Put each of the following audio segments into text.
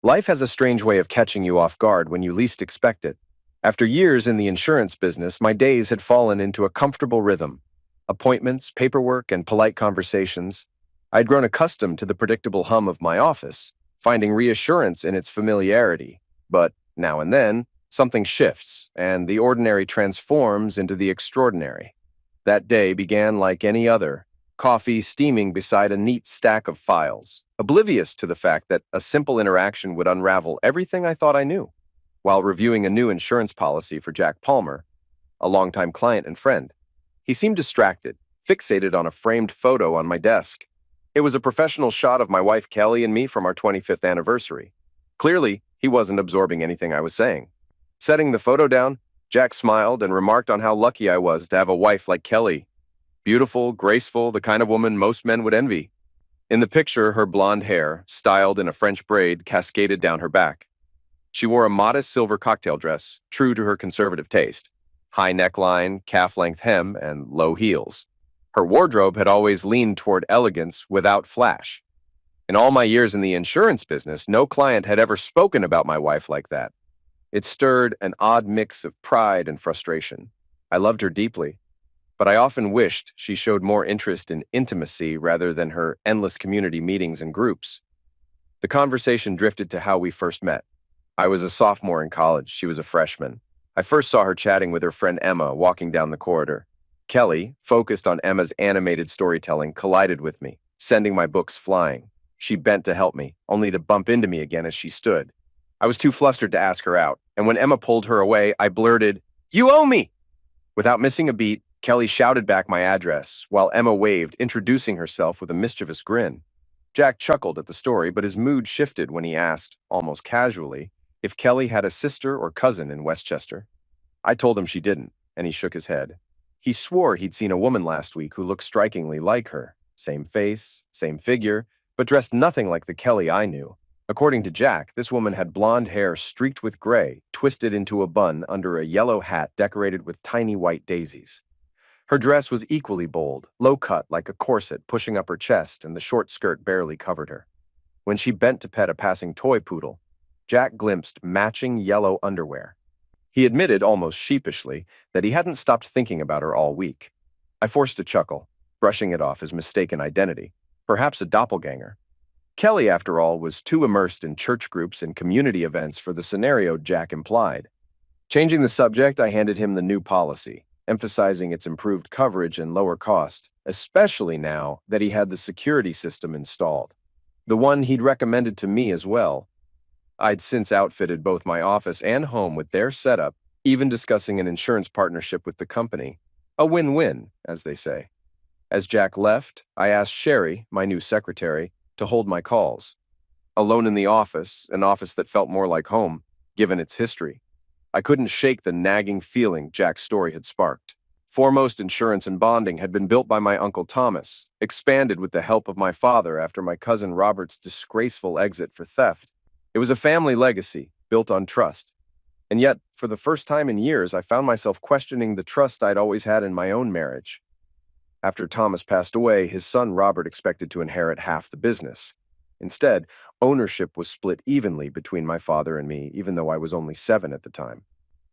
Life has a strange way of catching you off guard when you least expect it. After years in the insurance business, my days had fallen into a comfortable rhythm. Appointments, paperwork, and polite conversations. I'd grown accustomed to the predictable hum of my office, finding reassurance in its familiarity. But now and then, something shifts, and the ordinary transforms into the extraordinary. That day began like any other, coffee steaming beside a neat stack of files, oblivious to the fact that a simple interaction would unravel everything I thought I knew. While reviewing a new insurance policy for Jack Palmer, a longtime client and friend, he seemed distracted, fixated on a framed photo on my desk. It was a professional shot of my wife Kelly and me from our 25th anniversary. Clearly, he wasn't absorbing anything I was saying. Setting the photo down, Jack smiled and remarked on how lucky I was to have a wife like Kelly. Beautiful, graceful, the kind of woman most men would envy. In the picture, her blonde hair, styled in a French braid, cascaded down her back. She wore a modest silver cocktail dress, true to her conservative taste. High neckline, calf-length hem, and low heels. Her wardrobe had always leaned toward elegance without flash. In all my years in the insurance business, no client had ever spoken about my wife like that. It stirred an odd mix of pride and frustration. I loved her deeply, but I often wished she showed more interest in intimacy rather than her endless community meetings and groups. The conversation drifted to how we first met. I was a sophomore in college. She was a freshman. I first saw her chatting with her friend Emma walking down the corridor. Kelly, focused on Emma's animated storytelling, collided with me, sending my books flying. She bent to help me, only to bump into me again as she stood. I was too flustered to ask her out, and when Emma pulled her away, I blurted, "You owe me!" Without missing a beat, Kelly shouted back my address, while Emma waved, introducing herself with a mischievous grin. Jack chuckled at the story, but his mood shifted when he asked, almost casually, if Kelly had a sister or cousin in Westchester. I told him she didn't, and he shook his head. He swore he'd seen a woman last week who looked strikingly like her. Same face, same figure, but dressed nothing like the Kelly I knew. According to Jack, this woman had blonde hair streaked with gray, twisted into a bun under a yellow hat decorated with tiny white daisies. Her dress was equally bold, low-cut like a corset pushing up her chest, and the short skirt barely covered her. When she bent to pet a passing toy poodle, Jack glimpsed matching yellow underwear. He admitted almost sheepishly that he hadn't stopped thinking about her all week. I forced a chuckle, brushing it off as mistaken identity, perhaps a doppelganger. Kelly, after all, was too immersed in church groups and community events for the scenario Jack implied. Changing the subject, I handed him the new policy, emphasizing its improved coverage and lower cost, especially now that he had the security system installed. The one he'd recommended to me as well. I'd since outfitted both my office and home with their setup, even discussing an insurance partnership with the company. A win-win, as they say. As Jack left, I asked Sherry, my new secretary, to hold my calls. Alone in the office, an office that felt more like home, given its history. I couldn't shake the nagging feeling Jack's story had sparked. Foremost Insurance and Bonding had been built by my Uncle Thomas, expanded with the help of my father after my cousin Robert's disgraceful exit for theft. It was a family legacy, built on trust. And yet, for the first time in years, I found myself questioning the trust I'd always had in my own marriage. After Thomas passed away, his son Robert expected to inherit half the business. Instead, ownership was split evenly between my father and me, even though I was only 7 at the time.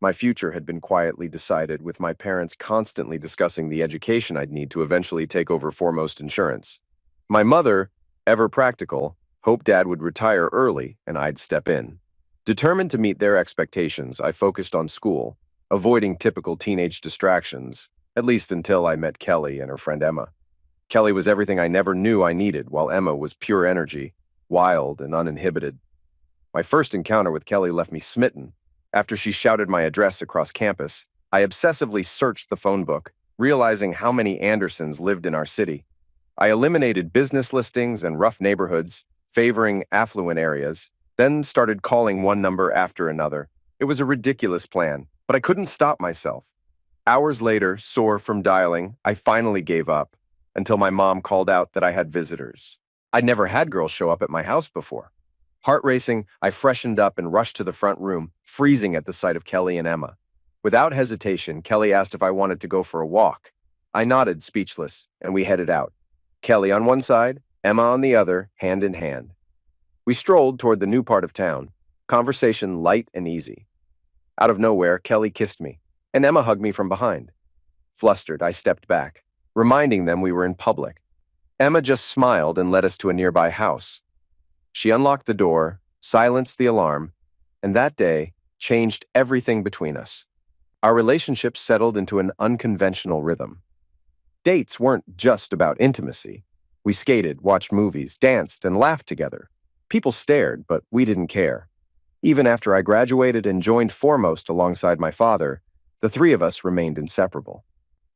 My future had been quietly decided, with my parents constantly discussing the education I'd need to eventually take over Foremost Insurance. My mother, ever practical, hoped Dad would retire early and I'd step in. Determined to meet their expectations, I focused on school, avoiding typical teenage distractions, at least until I met Kelly and her friend Emma. Kelly was everything I never knew I needed, while Emma was pure energy, wild and uninhibited. My first encounter with Kelly left me smitten. After she shouted my address across campus, I obsessively searched the phone book, realizing how many Andersons lived in our city. I eliminated business listings and rough neighborhoods, favoring affluent areas, then started calling one number after another. It was a ridiculous plan, but I couldn't stop myself. Hours later, sore from dialing, I finally gave up, until my mom called out that I had visitors. I'd never had girls show up at my house before. Heart racing, I freshened up and rushed to the front room, freezing at the sight of Kelly and Emma. Without hesitation, Kelly asked if I wanted to go for a walk. I nodded, speechless, and we headed out. Kelly on one side, Emma on the other, hand in hand. We strolled toward the new part of town, conversation light and easy. Out of nowhere, Kelly kissed me, and Emma hugged me from behind. Flustered, I stepped back, reminding them we were in public. Emma just smiled and led us to a nearby house. She unlocked the door, silenced the alarm, and that day changed everything between us. Our relationship settled into an unconventional rhythm. Dates weren't just about intimacy. We skated, watched movies, danced, and laughed together. People stared, but we didn't care. Even after I graduated and joined Foremost alongside my father, the three of us remained inseparable.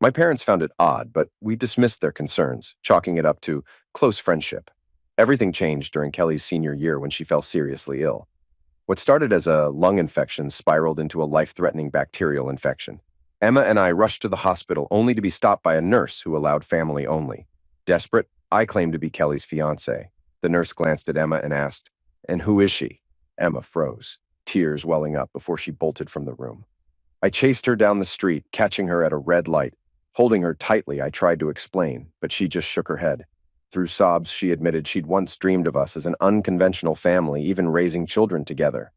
My parents found it odd, but we dismissed their concerns, chalking it up to close friendship. Everything changed during Kelly's senior year when she fell seriously ill. What started as a lung infection spiraled into a life-threatening bacterial infection. Emma and I rushed to the hospital only to be stopped by a nurse who allowed family only. Desperate, I claimed to be Kelly's fiancé. The nurse glanced at Emma and asked, "And who is she?" Emma froze, tears welling up before she bolted from the room. I chased her down the street, catching her at a red light. Holding her tightly, I tried to explain, but she just shook her head. Through sobs, she admitted she'd once dreamed of us as an unconventional family, even raising children together.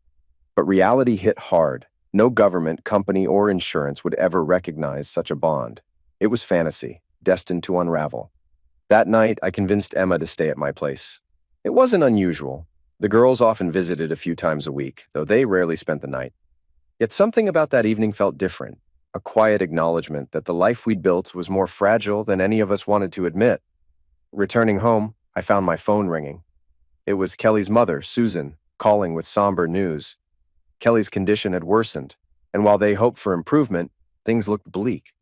But reality hit hard. No government, company, or insurance would ever recognize such a bond. It was fantasy, destined to unravel. That night, I convinced Emma to stay at my place. It wasn't unusual. The girls often visited a few times a week, though they rarely spent the night. Yet something about that evening felt different, a quiet acknowledgement that the life we'd built was more fragile than any of us wanted to admit. Returning home, I found my phone ringing. It was Kelly's mother, Susan, calling with somber news. Kelly's condition had worsened, and while they hoped for improvement, things looked bleak.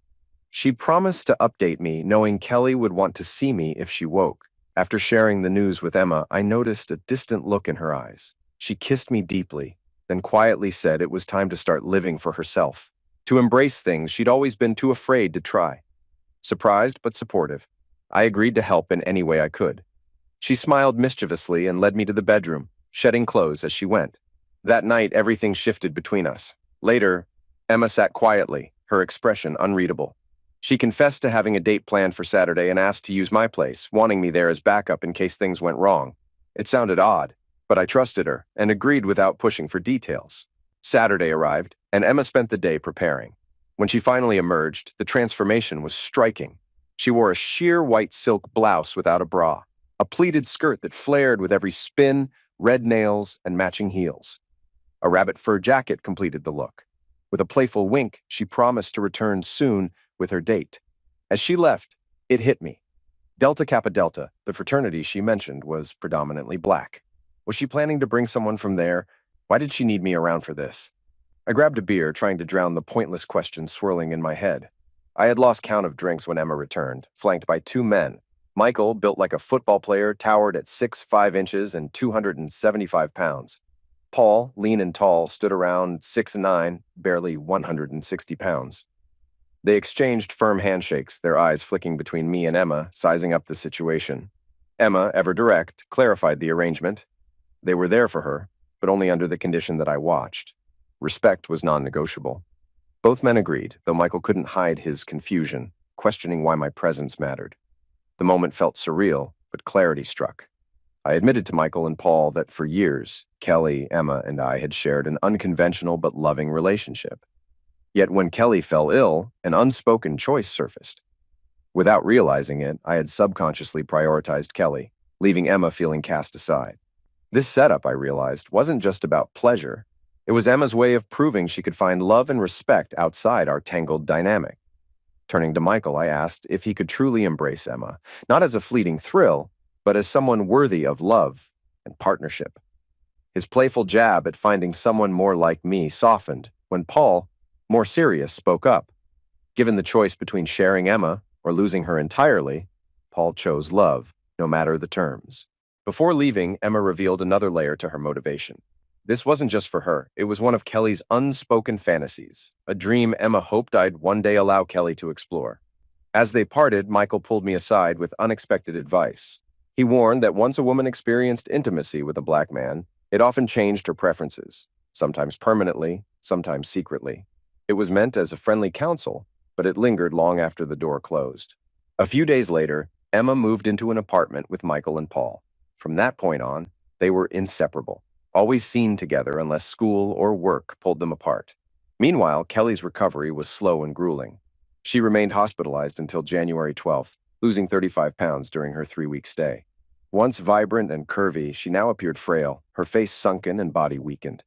She promised to update me, knowing Kelly would want to see me if she woke. After sharing the news with Emma, I noticed a distant look in her eyes. She kissed me deeply, then quietly said it was time to start living for herself, to embrace things she'd always been too afraid to try. Surprised but supportive, I agreed to help in any way I could. She smiled mischievously and led me to the bedroom, shedding clothes as she went. That night, everything shifted between us. Later, Emma sat quietly, her expression unreadable. She confessed to having a date planned for Saturday and asked to use my place, wanting me there as backup in case things went wrong. It sounded odd, but I trusted her and agreed without pushing for details. Saturday arrived, and Emma spent the day preparing. When she finally emerged, the transformation was striking. She wore a sheer white silk blouse without a bra, a pleated skirt that flared with every spin, red nails, and matching heels. A rabbit fur jacket completed the look. With a playful wink, she promised to return soon with her date. As she left, it hit me. Delta Kappa Delta, the fraternity she mentioned, was predominantly black. Was she planning to bring someone from there? Why did she need me around for this? I grabbed a beer, trying to drown the pointless questions swirling in my head. I had lost count of drinks when Emma returned, flanked by two men. Michael, built like a football player, towered at 6'5" and 275 pounds. Paul, lean and tall, stood around 6'9", barely 160 pounds. They exchanged firm handshakes, their eyes flicking between me and Emma, sizing up the situation. Emma, ever direct, clarified the arrangement. They were there for her, but only under the condition that I watched. Respect was non-negotiable. Both men agreed, though Michael couldn't hide his confusion, questioning why my presence mattered. The moment felt surreal, but clarity struck. I admitted to Michael and Paul that for years, Kelly, Emma, and I had shared an unconventional but loving relationship. Yet when Kelly fell ill, an unspoken choice surfaced. Without realizing it, I had subconsciously prioritized Kelly, leaving Emma feeling cast aside. This setup, I realized, wasn't just about pleasure. It was Emma's way of proving she could find love and respect outside our tangled dynamic. Turning to Michael, I asked if he could truly embrace Emma, not as a fleeting thrill, but as someone worthy of love and partnership. His playful jab at finding someone more like me softened when Paul, more serious, spoke up. Given the choice between sharing Emma or losing her entirely, Paul chose love, no matter the terms. Before leaving, Emma revealed another layer to her motivation. This wasn't just for her, it was one of Kelly's unspoken fantasies, a dream Emma hoped I'd one day allow Kelly to explore. As they parted, Michael pulled me aside with unexpected advice. He warned that once a woman experienced intimacy with a black man, it often changed her preferences, sometimes permanently, sometimes secretly. It was meant as a friendly counsel, but it lingered long after the door closed. A few days later, Emma moved into an apartment with Michael and Paul. From that point on, They were inseparable, always seen together unless school or work pulled them apart. Meanwhile, Kelly's recovery was slow and grueling. She remained hospitalized until January 12th, losing 35 pounds during her 3-week stay. Once vibrant and curvy, she now appeared frail, her face sunken and body weakened.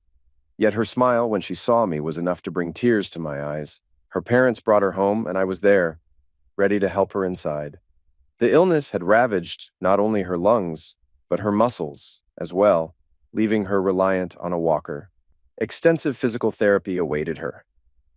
Yet her smile when she saw me was enough to bring tears to my eyes. Her parents brought her home, and I was there, ready to help her inside. The illness had ravaged not only her lungs, but her muscles as well, leaving her reliant on a walker. Extensive physical therapy awaited her.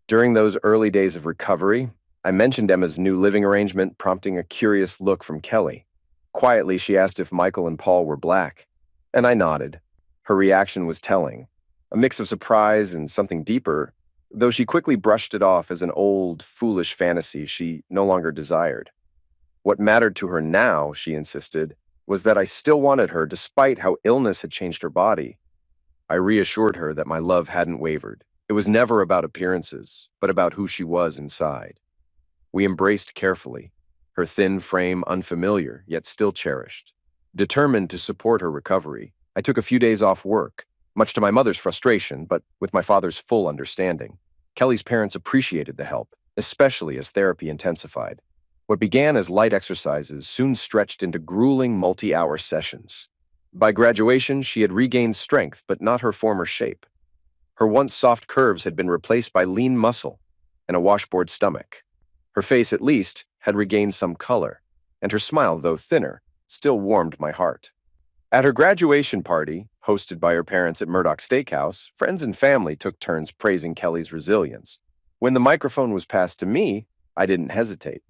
During those early days of recovery, I mentioned Emma's new living arrangement, prompting a curious look from Kelly. Quietly, she asked if Michael and Paul were black, and I nodded. Her reaction was telling, a mix of surprise and something deeper, though she quickly brushed it off as an old, foolish fantasy she no longer desired. What mattered to her now, she insisted, was that I still wanted her despite how illness had changed her body. I reassured her that my love hadn't wavered. It was never about appearances, but about who she was inside. We embraced carefully, her thin frame unfamiliar, yet still cherished. Determined to support her recovery, I took a few days off work, much to my mother's frustration, but with my father's full understanding. Kelly's parents appreciated the help, especially as therapy intensified. What began as light exercises soon stretched into grueling multi-hour sessions. By graduation, she had regained strength, but not her former shape. Her once soft curves had been replaced by lean muscle and a washboard stomach. Her face, at least, had regained some color, and her smile, though thinner, still warmed my heart. At her graduation party, hosted by her parents at Murdoch Steakhouse, friends and family took turns praising Kelly's resilience. When the microphone was passed to me, I didn't hesitate.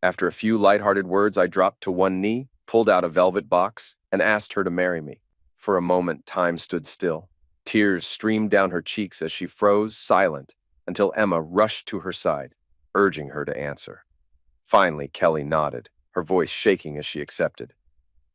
After a few lighthearted words, I dropped to one knee, pulled out a velvet box, and asked her to marry me. For a moment, time stood still. Tears streamed down her cheeks as she froze silent until Emma rushed to her side, urging her to answer. Finally, Kelly nodded, her voice shaking as she accepted.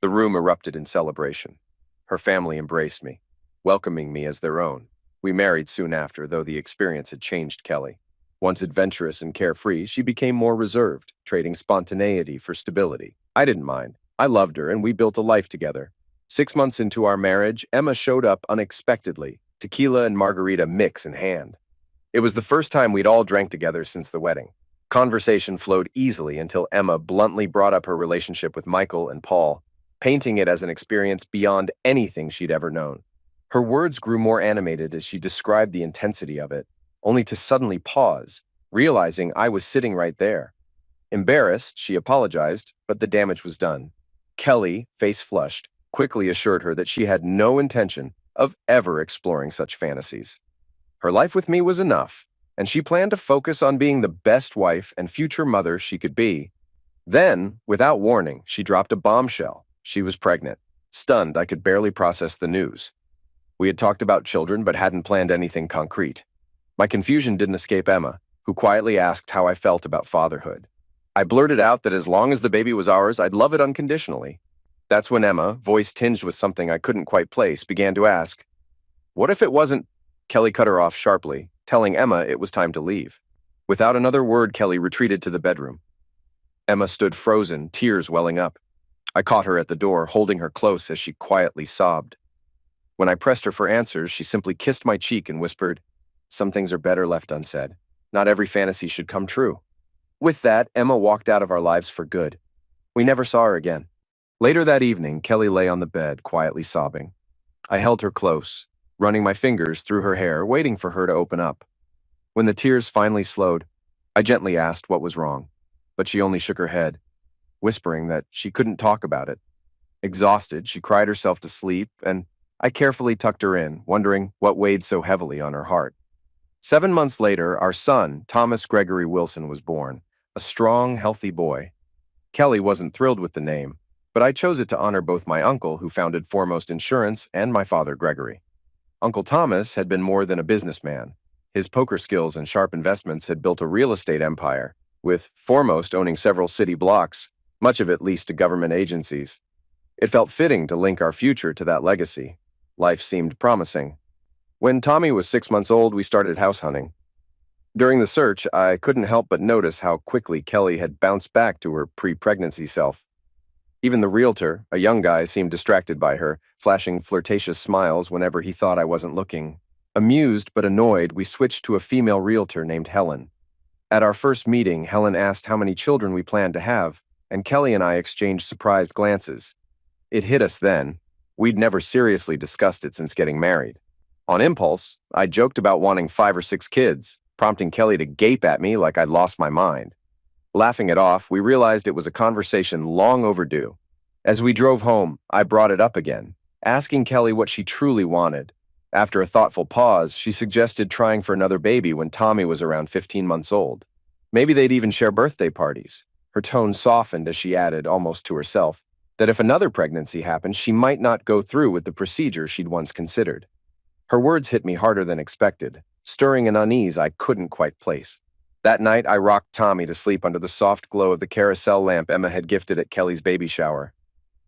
The room erupted in celebration. Her family embraced me, welcoming me as their own. We married soon after, though the experience had changed Kelly. Once adventurous and carefree, she became more reserved, trading spontaneity for stability. I didn't mind. I loved her, and we built a life together. 6 months into our marriage, Emma showed up unexpectedly, tequila and margarita mix in hand. It was the first time we'd all drank together since the wedding. Conversation flowed easily until Emma bluntly brought up her relationship with Michael and Paul, painting it as an experience beyond anything she'd ever known. Her words grew more animated as she described the intensity of it, only to suddenly pause, realizing I was sitting right there. Embarrassed, she apologized, but the damage was done. Kelly, face flushed, quickly assured her that she had no intention of ever exploring such fantasies. Her life with me was enough, and she planned to focus on being the best wife and future mother she could be. Then, without warning, she dropped a bombshell. She was pregnant. Stunned, I could barely process the news. We had talked about children but hadn't planned anything concrete. My confusion didn't escape Emma, who quietly asked how I felt about fatherhood. I blurted out that as long as the baby was ours, I'd love it unconditionally. That's when Emma, voice tinged with something I couldn't quite place, began to ask, "What if it wasn't?" Kelly cut her off sharply, telling Emma it was time to leave. Without another word, Kelly retreated to the bedroom. Emma stood frozen, tears welling up. I caught her at the door, holding her close as she quietly sobbed. When I pressed her for answers, she simply kissed my cheek and whispered, "Some things are better left unsaid. Not every fantasy should come true." With that, Emma walked out of our lives for good. We never saw her again. Later that evening, Kelly lay on the bed, quietly sobbing. I held her close, running my fingers through her hair, waiting for her to open up. When the tears finally slowed, I gently asked what was wrong, but she only shook her head, whispering that she couldn't talk about it. Exhausted, she cried herself to sleep, and I carefully tucked her in, wondering what weighed so heavily on her heart. 7 months later, our son, Thomas Gregory Wilson, was born, a strong, healthy boy. Kelly wasn't thrilled with the name, but I chose it to honor both my uncle, who founded Foremost Insurance, and my father, Gregory. Uncle Thomas had been more than a businessman. His poker skills and sharp investments had built a real estate empire, with Foremost owning several city blocks, much of it leased to government agencies. It felt fitting to link our future to that legacy. Life seemed promising. When Tommy was 6 months old, we started house hunting. During the search, I couldn't help but notice how quickly Kelly had bounced back to her pre-pregnancy self. Even the realtor, a young guy, seemed distracted by her, flashing flirtatious smiles whenever he thought I wasn't looking. Amused but annoyed, we switched to a female realtor named Helen. At our first meeting, Helen asked how many children we planned to have, and Kelly and I exchanged surprised glances. It hit us then. We'd never seriously discussed it since getting married. On impulse, I joked about wanting 5 or 6 kids, prompting Kelly to gape at me like I'd lost my mind. Laughing it off, we realized it was a conversation long overdue. As we drove home, I brought it up again, asking Kelly what she truly wanted. After a thoughtful pause, she suggested trying for another baby when Tommy was around 15 months old. Maybe they'd even share birthday parties. Her tone softened as she added, almost to herself, that if another pregnancy happened, she might not go through with the procedure she'd once considered. Her words hit me harder than expected, stirring an unease I couldn't quite place. That night, I rocked Tommy to sleep under the soft glow of the carousel lamp Emma had gifted at Kelly's baby shower.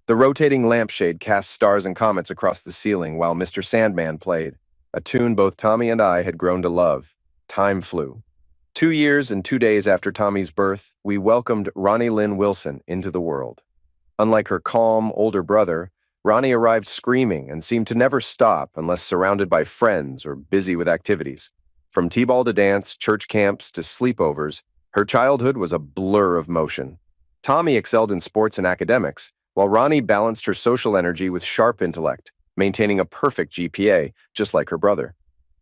The rotating lampshade cast stars and comets across the ceiling while Mr. Sandman played, a tune both Tommy and I had grown to love. Time flew. 2 years and 2 days after Tommy's birth, we welcomed Ronnie Lynn Wilson into the world. Unlike her calm, older brother, Ronnie arrived screaming and seemed to never stop unless surrounded by friends or busy with activities. From t-ball to dance, church camps to sleepovers, her childhood was a blur of motion. Tommy excelled in sports and academics, while Ronnie balanced her social energy with sharp intellect, maintaining a perfect GPA, just like her brother.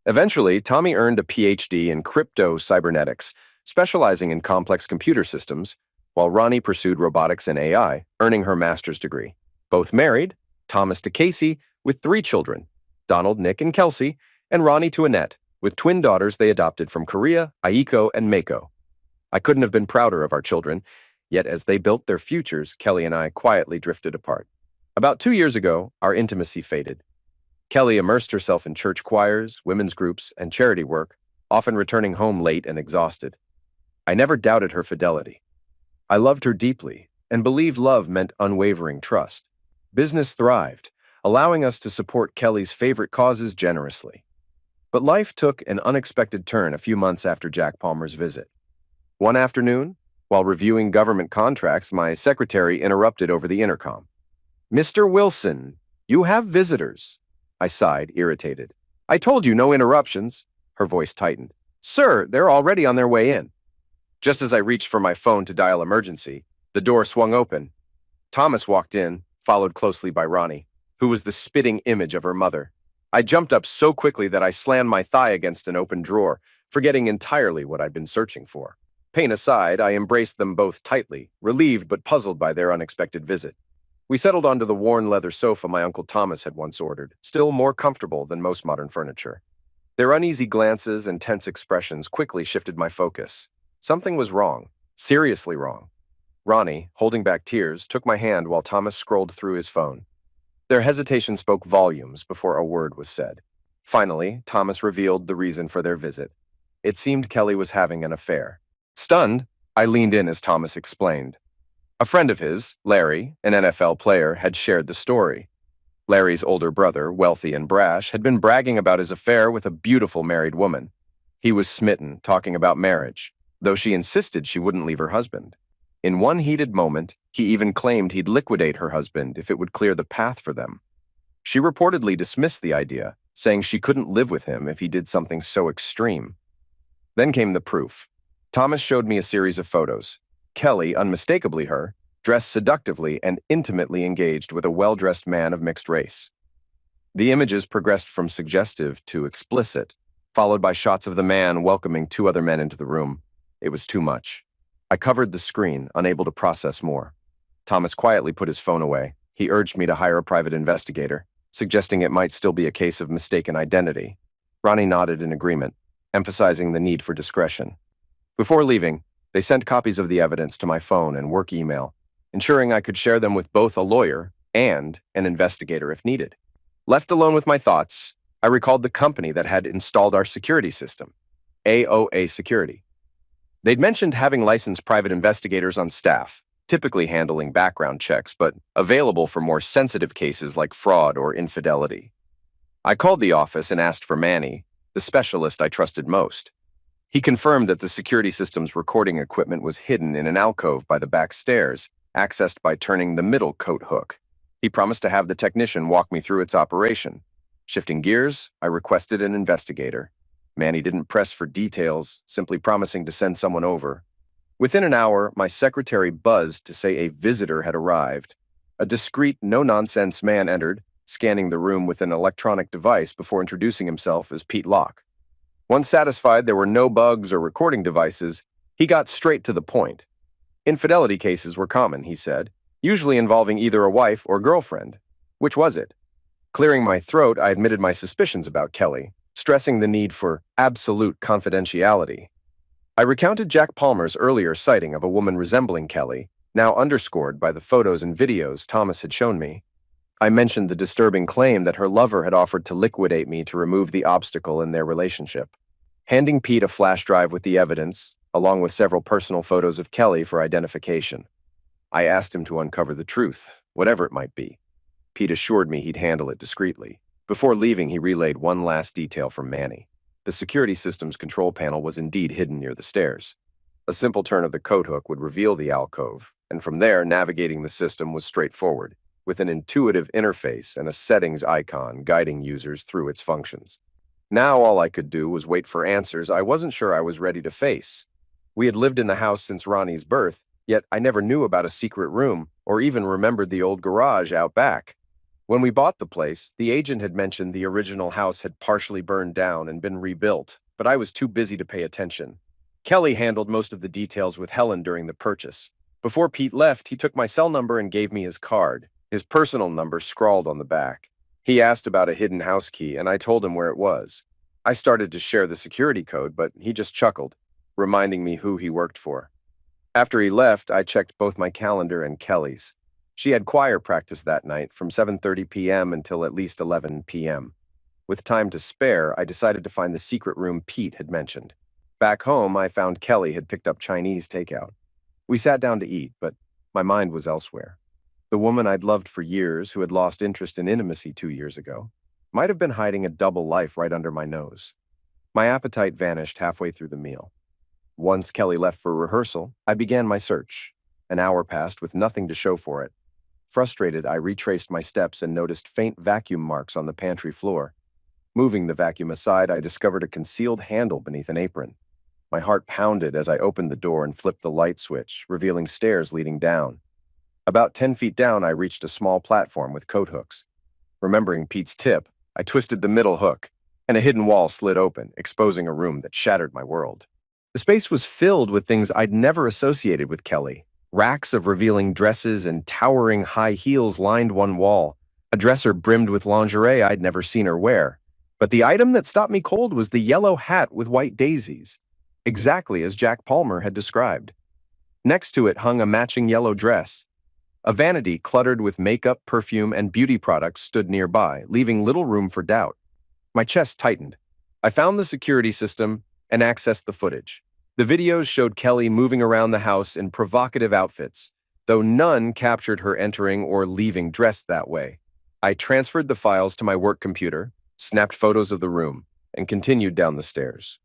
Eventually, Tommy earned a PhD in crypto-cybernetics, specializing in complex computer systems, while Ronnie pursued robotics and AI, earning her master's degree. Both married, Thomas to Casey, with 3 children, Donald, Nick, and Kelsey, and Ronnie to Annette, with twin daughters they adopted from Korea, Aiko, and Mako. I couldn't have been prouder of our children, yet as they built their futures, Kelly and I quietly drifted apart. About 2 years ago, our intimacy faded. Kelly immersed herself in church choirs, women's groups, and charity work, often returning home late and exhausted. I never doubted her fidelity. I loved her deeply and believed love meant unwavering trust. Business thrived, allowing us to support Kelly's favorite causes generously. But life took an unexpected turn a few months after Jack Palmer's visit. One afternoon, while reviewing government contracts, my secretary interrupted over the intercom. "Mr. Wilson, you have visitors." I sighed, irritated. "I told you no interruptions." Her voice tightened. "Sir, they're already on their way in." Just as I reached for my phone to dial emergency, the door swung open. Thomas walked in, followed closely by Ronnie, who was the spitting image of her mother. I jumped up so quickly that I slammed my thigh against an open drawer, forgetting entirely what I'd been searching for. Pain aside, I embraced them both tightly, relieved but puzzled by their unexpected visit. We settled onto the worn leather sofa my Uncle Thomas had once ordered, still more comfortable than most modern furniture. Their uneasy glances and tense expressions quickly shifted my focus. Something was wrong, seriously wrong. Ronnie, holding back tears, took my hand while Thomas scrolled through his phone. Their hesitation spoke volumes before a word was said. Finally, Thomas revealed the reason for their visit. It seemed Kelly was having an affair. Stunned, I leaned in as Thomas explained. A friend of his, Larry, an NFL player, had shared the story. Larry's older brother, wealthy and brash, had been bragging about his affair with a beautiful married woman. He was smitten, talking about marriage, though she insisted she wouldn't leave her husband. In one heated moment, he even claimed he'd liquidate her husband if it would clear the path for them. She reportedly dismissed the idea, saying she couldn't live with him if he did something so extreme. Then came the proof. Thomas showed me a series of photos. Kelly, unmistakably her, dressed seductively and intimately engaged with a well-dressed man of mixed race. The images progressed from suggestive to explicit, followed by shots of the man welcoming 2 other men into the room. It was too much. I covered the screen, unable to process more. Thomas quietly put his phone away. He urged me to hire a private investigator, suggesting it might still be a case of mistaken identity. Ronnie nodded in agreement, emphasizing the need for discretion. Before leaving, they sent copies of the evidence to my phone and work email, ensuring I could share them with both a lawyer and an investigator if needed. Left alone with my thoughts, I recalled the company that had installed our security system, AOA Security. They'd mentioned having licensed private investigators on staff, typically handling background checks, but available for more sensitive cases like fraud or infidelity. I called the office and asked for Manny, the specialist I trusted most. He confirmed that the security system's recording equipment was hidden in an alcove by the back stairs, accessed by turning the middle coat hook. He promised to have the technician walk me through its operation. Shifting gears, I requested an investigator. Manny didn't press for details, simply promising to send someone over. Within an hour, my secretary buzzed to say a visitor had arrived. A discreet, no-nonsense man entered, scanning the room with an electronic device before introducing himself as Pete Locke. Once satisfied there were no bugs or recording devices, he got straight to the point. Infidelity cases were common, he said, usually involving either a wife or girlfriend. Which was it? Clearing my throat, I admitted my suspicions about Kelly, stressing the need for absolute confidentiality. I recounted Jack Palmer's earlier sighting of a woman resembling Kelly, now underscored by the photos and videos Thomas had shown me. I mentioned the disturbing claim that her lover had offered to liquidate me to remove the obstacle in their relationship. Handing Pete a flash drive with the evidence, along with several personal photos of Kelly for identification. I asked him to uncover the truth, whatever it might be. Pete assured me he'd handle it discreetly. Before leaving, he relayed one last detail from Manny. The security system's control panel was indeed hidden near the stairs. A simple turn of the coat hook would reveal the alcove, and from there, navigating the system was straightforward, with an intuitive interface and a settings icon guiding users through its functions. Now all I could do was wait for answers I wasn't sure I was ready to face. We had lived in the house since Ronnie's birth, yet I never knew about a secret room or even remembered the old garage out back. When we bought the place, the agent had mentioned the original house had partially burned down and been rebuilt, but I was too busy to pay attention. Kelly handled most of the details with Helen during the purchase. Before Pete left, he took my cell number and gave me his card, his personal number scrawled on the back. He asked about a hidden house key, and I told him where it was. I started to share the security code, but he just chuckled, reminding me who he worked for. After he left, I checked both my calendar and Kelly's. She had choir practice that night from 7:30 p.m. until at least 11 p.m. With time to spare, I decided to find the secret room Pete had mentioned. Back home, I found Kelly had picked up Chinese takeout. We sat down to eat, but my mind was elsewhere. The woman I'd loved for years, who had lost interest in intimacy 2 years ago, might have been hiding a double life right under my nose. My appetite vanished halfway through the meal. Once Kelly left for rehearsal, I began my search. An hour passed with nothing to show for it. Frustrated, I retraced my steps and noticed faint vacuum marks on the pantry floor. Moving the vacuum aside, I discovered a concealed handle beneath an apron. My heart pounded as I opened the door and flipped the light switch, revealing stairs leading down. About 10 feet down, I reached a small platform with coat hooks. Remembering Pete's tip, I twisted the middle hook, and a hidden wall slid open, exposing a room that shattered my world. The space was filled with things I'd never associated with Kelly. Racks of revealing dresses and towering high heels lined one wall. A dresser brimmed with lingerie I'd never seen her wear. But the item that stopped me cold was the yellow hat with white daisies, exactly as Jack Palmer had described. Next to it hung a matching yellow dress. A vanity cluttered with makeup, perfume, and beauty products stood nearby, leaving little room for doubt. My chest tightened. I found the security system and accessed the footage. The videos showed Kelly moving around the house in provocative outfits, though none captured her entering or leaving dressed that way. I transferred the files to my work computer, snapped photos of the room, and continued down the stairs.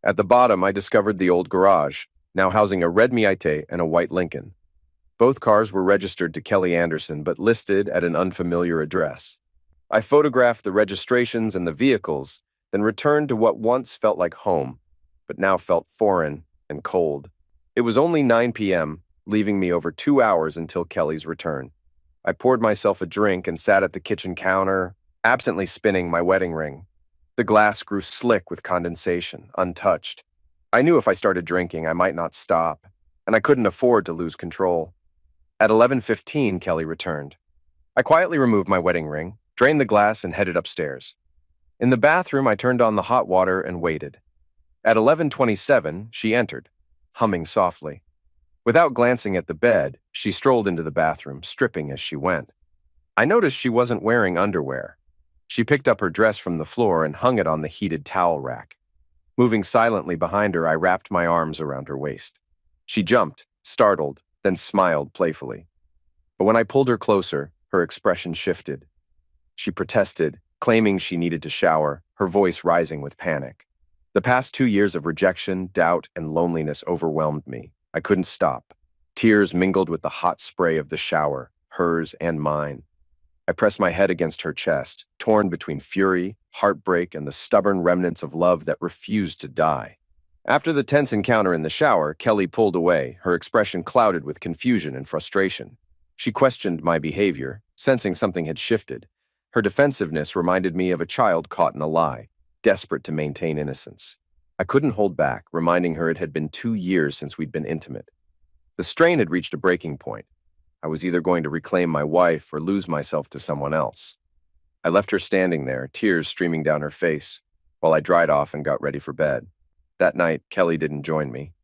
At the bottom, I discovered the old garage, now housing a red Miata and a white Lincoln. Both cars were registered to Kelly Anderson, but listed at an unfamiliar address. I photographed the registrations and the vehicles, then returned to what once felt like home, but now felt foreign and cold. It was only 9 p.m., leaving me over 2 hours until Kelly's return. I poured myself a drink and sat at the kitchen counter, absently spinning my wedding ring. The glass grew slick with condensation, untouched. I knew if I started drinking, I might not stop, and I couldn't afford to lose control. At 11:15, Kelly returned. I quietly removed my wedding ring, drained the glass, and headed upstairs. In the bathroom, I turned on the hot water and waited. At 11:27, she entered, humming softly. Without glancing at the bed, she strolled into the bathroom, stripping as she went. I noticed she wasn't wearing underwear. She picked up her dress from the floor and hung it on the heated towel rack. Moving silently behind her, I wrapped my arms around her waist. She jumped, startled, then smiled playfully. But when I pulled her closer, her expression shifted. She protested, claiming she needed to shower, her voice rising with panic. The past 2 years of rejection, doubt, and loneliness overwhelmed me. I couldn't stop. Tears mingled with the hot spray of the shower, hers and mine. I pressed my head against her chest, torn between fury, heartbreak, and the stubborn remnants of love that refused to die. After the tense encounter in the shower, Kelly pulled away, her expression clouded with confusion and frustration. She questioned my behavior, sensing something had shifted. Her defensiveness reminded me of a child caught in a lie, desperate to maintain innocence. I couldn't hold back, reminding her it had been 2 years since we'd been intimate. The strain had reached a breaking point. I was either going to reclaim my wife or lose myself to someone else. I left her standing there, tears streaming down her face, while I dried off and got ready for bed. That night, Kelly didn't join me.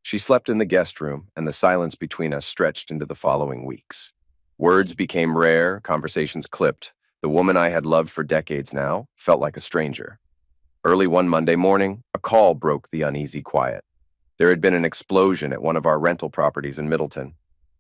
She slept in the guest room, and the silence between us stretched into the following weeks. Words became rare, conversations clipped. The woman I had loved for decades now felt like a stranger. Early one Monday morning, a call broke the uneasy quiet. There had been an explosion at one of our rental properties in Middleton.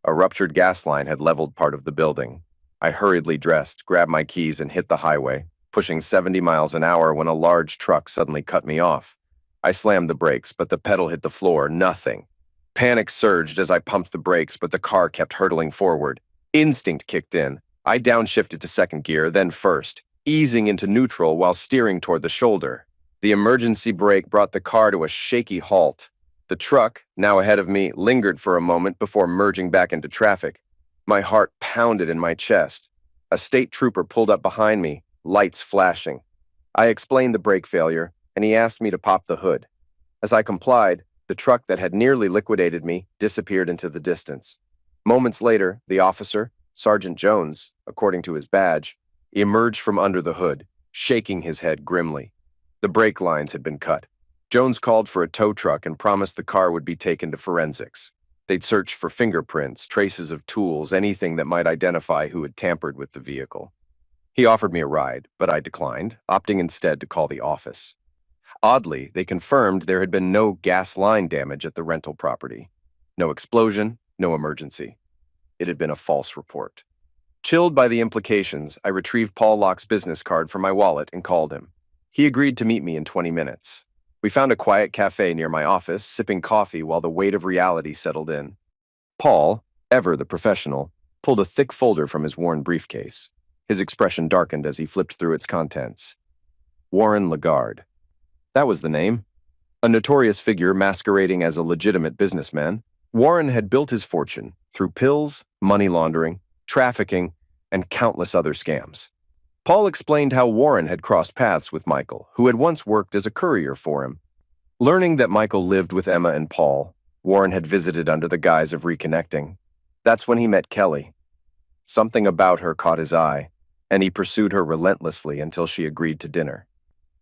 A ruptured gas line had leveled part of the building. I hurriedly dressed, grabbed my keys, and hit the highway, pushing 70 miles an hour when a large truck suddenly cut me off. I slammed the brakes, but the pedal hit the floor, nothing. Panic surged as I pumped the brakes, but the car kept hurtling forward. Instinct kicked in. I downshifted to second gear, then first, easing into neutral while steering toward the shoulder. The emergency brake brought the car to a shaky halt. The truck, now ahead of me, lingered for a moment before merging back into traffic. My heart pounded in my chest. A state trooper pulled up behind me, lights flashing. I explained the brake failure, and he asked me to pop the hood. As I complied, the truck that had nearly liquidated me disappeared into the distance. Moments later, the officer, Sergeant Jones, according to his badge, emerged from under the hood, shaking his head grimly. The brake lines had been cut. Jones called for a tow truck and promised the car would be taken to forensics. They'd search for fingerprints, traces of tools, anything that might identify who had tampered with the vehicle. He offered me a ride, but I declined, opting instead to call the office. Oddly, they confirmed there had been no gas line damage at the rental property. No explosion, no emergency. It had been a false report. Chilled by the implications, I retrieved Paul Locke's business card from my wallet and called him. He agreed to meet me in 20 minutes. We found a quiet cafe near my office, sipping coffee while the weight of reality settled in. Paul, ever the professional, pulled a thick folder from his worn briefcase. His expression darkened as he flipped through its contents. Warren Lagarde. That was the name. A notorious figure masquerading as a legitimate businessman, Warren had built his fortune through pills, money laundering, trafficking, and countless other scams. Paul explained how Warren had crossed paths with Michael, who had once worked as a courier for him. Learning that Michael lived with Emma and Paul, Warren had visited under the guise of reconnecting. That's when he met Kelly. Something about her caught his eye, and he pursued her relentlessly until she agreed to dinner.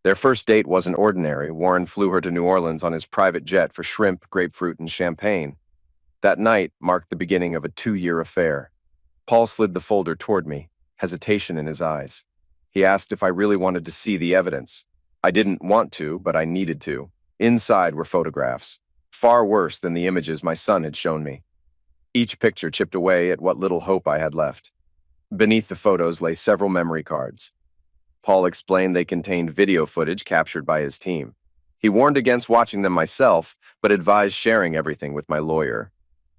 Their first date wasn't ordinary. Warren flew her to New Orleans on his private jet for shrimp, grapefruit, and champagne. That night marked the beginning of a 2-year affair. Paul slid the folder toward me, hesitation in his eyes. He asked if I really wanted to see the evidence. I didn't want to, but I needed to. Inside were photographs, far worse than the images my son had shown me. Each picture chipped away at what little hope I had left. Beneath the photos lay several memory cards. Paul explained they contained video footage captured by his team. He warned against watching them myself, but advised sharing everything with my lawyer.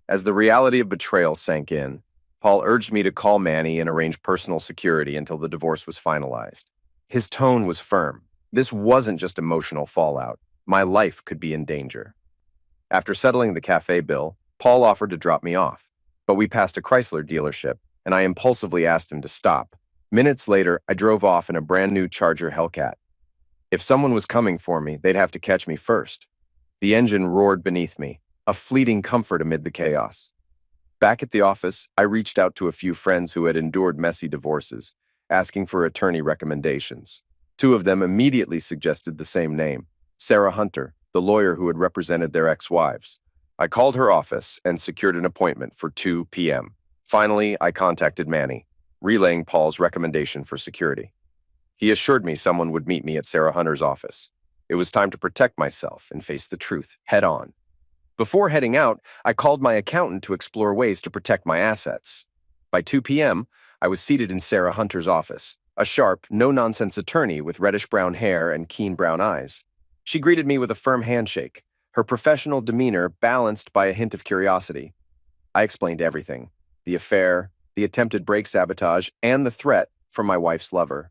As the reality of betrayal sank in, Paul urged me to call Manny and arrange personal security until the divorce was finalized. His tone was firm. This wasn't just emotional fallout. My life could be in danger. After settling the cafe bill, Paul offered to drop me off, but we passed a Chrysler dealership, and I impulsively asked him to stop. Minutes later, I drove off in a brand new Charger Hellcat. If someone was coming for me, they'd have to catch me first. The engine roared beneath me, a fleeting comfort amid the chaos. Back at the office, I reached out to a few friends who had endured messy divorces, asking for attorney recommendations. 2 of them immediately suggested the same name, Sarah Hunter, the lawyer who had represented their ex-wives. I called her office and secured an appointment for 2 p.m. Finally, I contacted Manny, relaying Paul's recommendation for security. He assured me someone would meet me at Sarah Hunter's office. It was time to protect myself and face the truth head-on. Before heading out, I called my accountant to explore ways to protect my assets. By 2 p.m., I was seated in Sarah Hunter's office, a sharp, no-nonsense attorney with reddish-brown hair and keen brown eyes. She greeted me with a firm handshake, her professional demeanor balanced by a hint of curiosity. I explained everything: the affair, the attempted brake sabotage, and the threat from my wife's lover.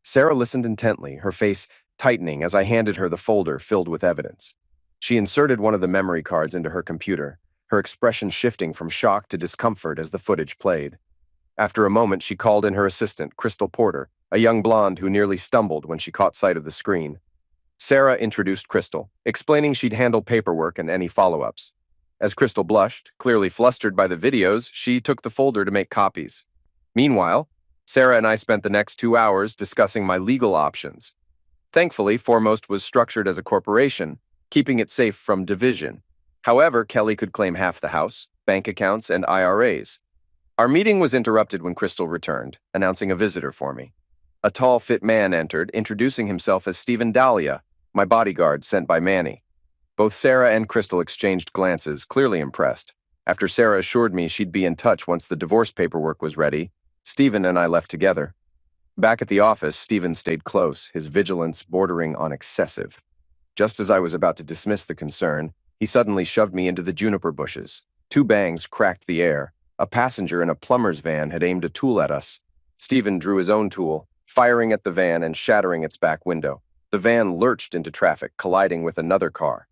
Sarah listened intently, her face tightening as I handed her the folder filled with evidence. She inserted one of the memory cards into her computer, her expression shifting from shock to discomfort as the footage played. After a moment, she called in her assistant, Crystal Porter, a young blonde who nearly stumbled when she caught sight of the screen. Sarah introduced Crystal, explaining she'd handle paperwork and any follow-ups. As Crystal blushed, clearly flustered by the videos, she took the folder to make copies. Meanwhile, Sarah and I spent the next 2 hours discussing my legal options. Thankfully, Foremost was structured as a corporation, keeping it safe from division. However, Kelly could claim half the house, bank accounts, and IRAs. Our meeting was interrupted when Crystal returned, announcing a visitor for me. A tall, fit man entered, introducing himself as Stephen Dahlia, my bodyguard sent by Manny. Both Sarah and Crystal exchanged glances, clearly impressed. After Sarah assured me she'd be in touch once the divorce paperwork was ready, Stephen and I left together. Back at the office, Stephen stayed close, his vigilance bordering on excessive. Just as I was about to dismiss the concern, he suddenly shoved me into the juniper bushes. 2 bangs cracked the air. A passenger in a plumber's van had aimed a tool at us. Stephen drew his own tool, firing at the van and shattering its back window. The van lurched into traffic, colliding with another car.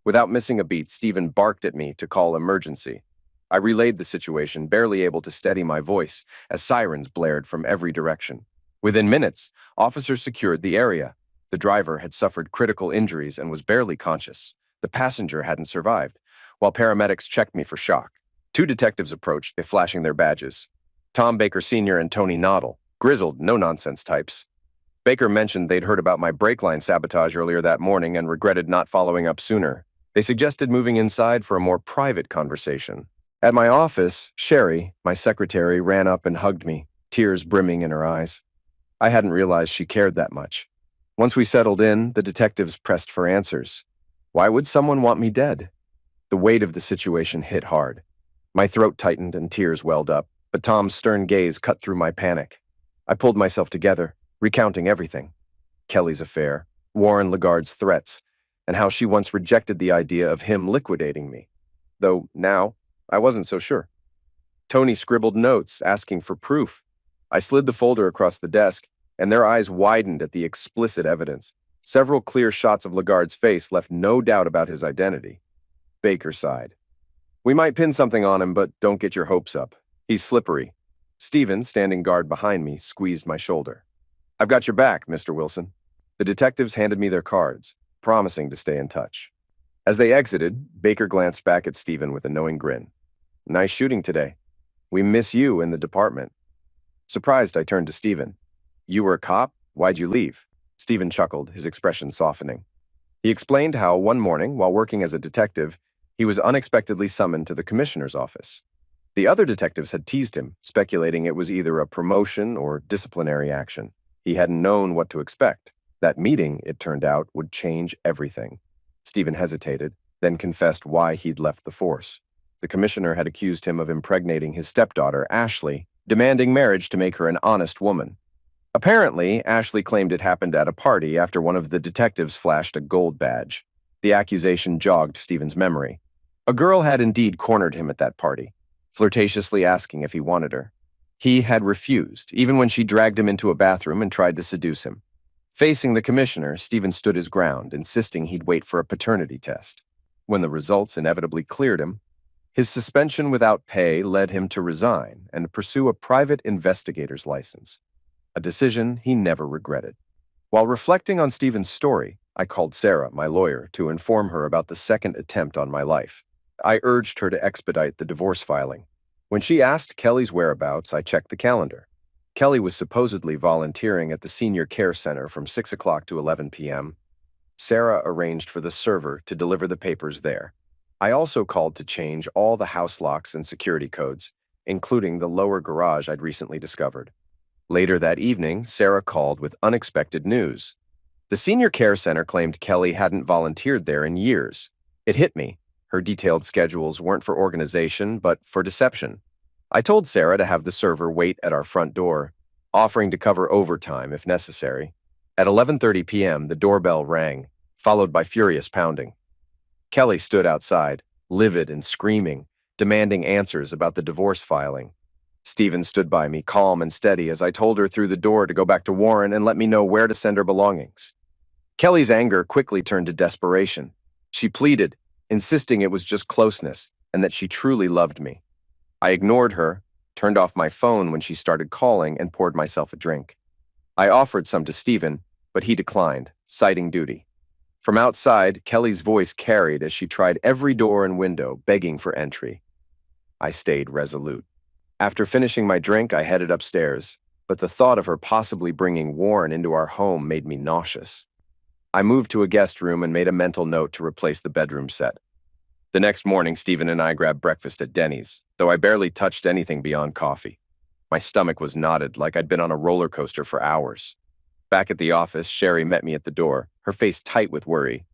Without missing a beat, Stephen barked at me to call emergency. I relayed the situation, barely able to steady my voice, as sirens blared from every direction. Within minutes, officers secured the area. The driver had suffered critical injuries and was barely conscious. The passenger hadn't survived, while paramedics checked me for shock. 2 detectives approached, flashing their badges. Tom Baker Sr. and Tony Noddle, grizzled, no-nonsense types. Baker mentioned they'd heard about my brake line sabotage earlier that morning and regretted not following up sooner. They suggested moving inside for a more private conversation. At my office, Sherry, my secretary, ran up and hugged me, tears brimming in her eyes. I hadn't realized she cared that much. Once we settled in, the detectives pressed for answers. Why would someone want me dead? The weight of the situation hit hard. My throat tightened and tears welled up, but Tom's stern gaze cut through my panic. I pulled myself together, recounting everything. Kelly's affair, Warren Lagarde's threats, and how she once rejected the idea of him liquidating me. Though now, I wasn't so sure. Tony scribbled notes, asking for proof. I slid the folder across the desk, and their eyes widened at the explicit evidence. Several clear shots of Lagarde's face left no doubt about his identity. Baker sighed. We might pin something on him, but don't get your hopes up. He's slippery. Stephen, standing guard behind me, squeezed my shoulder. I've got your back, Mr. Wilson. The detectives handed me their cards, promising to stay in touch. As they exited, Baker glanced back at Stephen with a knowing grin. Nice shooting today. We miss you in the department. Surprised, I turned to Stephen. You were a cop? Why'd you leave? Stephen chuckled, his expression softening. He explained how, one morning, while working as a detective, he was unexpectedly summoned to the commissioner's office. The other detectives had teased him, speculating it was either a promotion or disciplinary action. He hadn't known what to expect. That meeting, it turned out, would change everything. Stephen hesitated, then confessed why he'd left the force. The commissioner had accused him of impregnating his stepdaughter, Ashley, demanding marriage to make her an honest woman. Apparently, Ashley claimed it happened at a party after one of the detectives flashed a gold badge. The accusation jogged Stephen's memory. A girl had indeed cornered him at that party, flirtatiously asking if he wanted her. He had refused, even when she dragged him into a bathroom and tried to seduce him. Facing the commissioner, Stephen stood his ground, insisting he'd wait for a paternity test. When the results inevitably cleared him, his suspension without pay led him to resign and pursue a private investigator's license, a decision he never regretted. While reflecting on Stephen's story, I called Sarah, my lawyer, to inform her about the second attempt on my life. I urged her to expedite the divorce filing. When she asked Kelly's whereabouts, I checked the calendar. Kelly was supposedly volunteering at the senior care center from 6 o'clock to 11 p.m. Sarah arranged for the server to deliver the papers there. I also called to change all the house locks and security codes, including the lower garage I'd recently discovered. Later that evening, Sarah called with unexpected news. The senior care center claimed Kelly hadn't volunteered there in years. It hit me. Her detailed schedules weren't for organization, but for deception. I told Sarah to have the server wait at our front door, offering to cover overtime if necessary. At 11:30 p.m., the doorbell rang, followed by furious pounding. Kelly stood outside, livid and screaming, demanding answers about the divorce filing. Stephen stood by me, calm and steady, as I told her through the door to go back to Warren and let me know where to send her belongings. Kelly's anger quickly turned to desperation. She pleaded, insisting it was just closeness and that she truly loved me. I ignored her, turned off my phone when she started calling, and poured myself a drink. I offered some to Stephen, but he declined, citing duty. From outside, Kelly's voice carried as she tried every door and window, begging for entry. I stayed resolute. After finishing my drink, I headed upstairs, but the thought of her possibly bringing Warren into our home made me nauseous. I moved to a guest room and made a mental note to replace the bedroom set. The next morning, Stephen and I grabbed breakfast at Denny's, though I barely touched anything beyond coffee. My stomach was knotted like I'd been on a roller coaster for hours. Back at the office, Sherry met me at the door, her face tight with worry.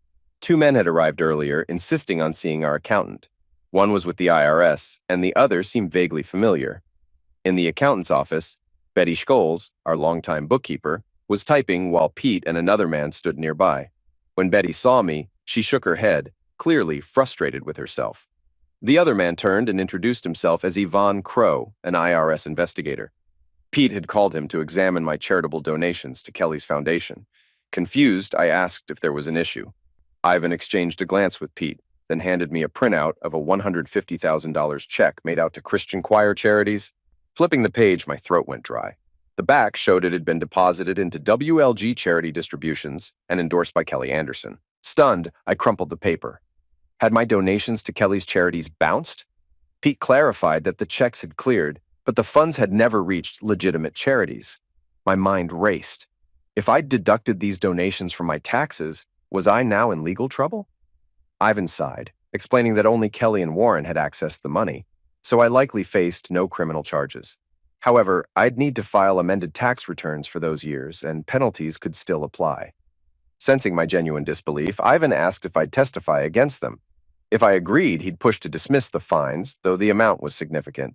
Two men had arrived earlier, insisting on seeing our accountant. One was with the IRS, and the other seemed vaguely familiar. In the accountant's office, Betty Scholes, our longtime bookkeeper, was typing while Pete and another man stood nearby. When Betty saw me, she shook her head, clearly frustrated with herself. The other man turned and introduced himself as Yvonne Crow, an IRS investigator. Pete had called him to examine my charitable donations to Kelly's foundation. Confused, I asked if there was an issue. Ivan exchanged a glance with Pete, then handed me a printout of a $150,000 check made out to Christian choir charities. Flipping the page, my throat went dry. The back showed it had been deposited into WLG charity distributions and endorsed by Kelly Anderson. Stunned, I crumpled the paper. Had my donations to Kelly's charities bounced? Pete clarified that the checks had cleared, but the funds had never reached legitimate charities. My mind raced. If I'd deducted these donations from my taxes, was I now in legal trouble? Ivan sighed, explaining that only Kelly and Warren had accessed the money, so I likely faced no criminal charges. However, I'd need to file amended tax returns for those years, and penalties could still apply. Sensing my genuine disbelief, Ivan asked if I'd testify against them. If I agreed, he'd push to dismiss the fines, though the amount was significant.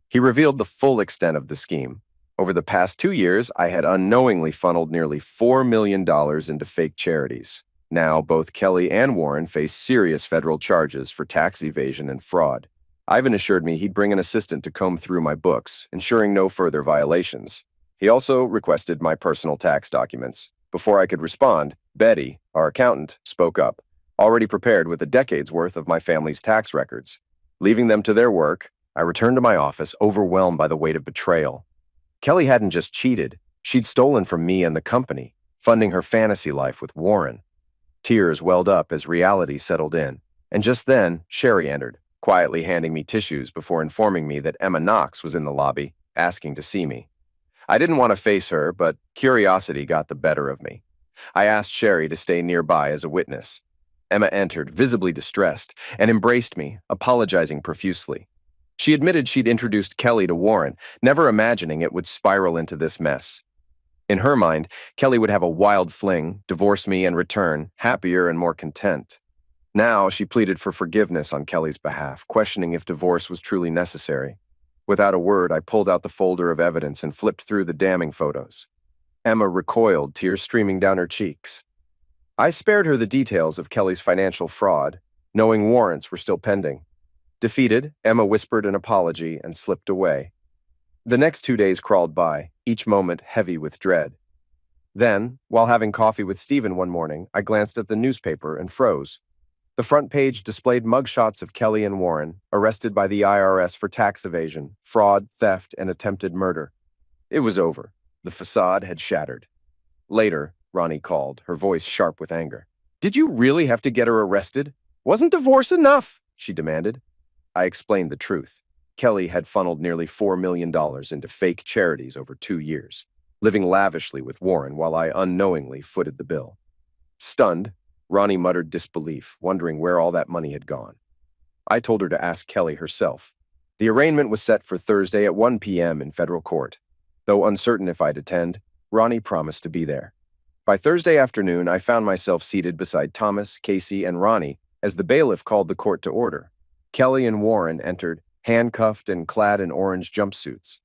He revealed the full extent of the scheme. Over the past 2 years, I had unknowingly funneled nearly $4 million into fake charities. Now, both Kelly and Warren face serious federal charges for tax evasion and fraud. Ivan assured me he'd bring an assistant to comb through my books, ensuring no further violations. He also requested my personal tax documents. Before I could respond, Betty, our accountant, spoke up, already prepared with a decade's worth of my family's tax records. Leaving them to their work, I returned to my office, overwhelmed by the weight of betrayal. Kelly hadn't just cheated, she'd stolen from me and the company, funding her fantasy life with Warren. Tears welled up as reality settled in, and just then, Sherry entered, quietly handing me tissues before informing me that Emma Knox was in the lobby, asking to see me. I didn't want to face her, but curiosity got the better of me. I asked Sherry to stay nearby as a witness. Emma entered, visibly distressed, and embraced me, apologizing profusely. She admitted she'd introduced Kelly to Warren, never imagining it would spiral into this mess. In her mind, Kelly would have a wild fling, divorce me, and return, happier and more content. Now she pleaded for forgiveness on Kelly's behalf, questioning if divorce was truly necessary. Without a word, I pulled out the folder of evidence and flipped through the damning photos. Emma recoiled, tears streaming down her cheeks. I spared her the details of Kelly's financial fraud, knowing warrants were still pending. Defeated, Emma whispered an apology and slipped away. The next 2 days crawled by, each moment heavy with dread. Then, while having coffee with Stephen one morning, I glanced at the newspaper and froze. The front page displayed mugshots of Kelly and Warren, arrested by the IRS for tax evasion, fraud, theft, and attempted murder. It was over. The facade had shattered. Later, Ronnie called, her voice sharp with anger. "Did you really have to get her arrested? Wasn't divorce enough?" she demanded. I explained the truth. Kelly had funneled nearly $4 million into fake charities over 2 years, living lavishly with Warren while I unknowingly footed the bill. Stunned, Ronnie muttered disbelief, wondering where all that money had gone. I told her to ask Kelly herself. The arraignment was set for Thursday at 1 p.m. in federal court. Though uncertain if I'd attend, Ronnie promised to be there. By Thursday afternoon, I found myself seated beside Thomas, Casey, and Ronnie as the bailiff called the court to order. Kelly and Warren entered, handcuffed and clad in orange jumpsuits.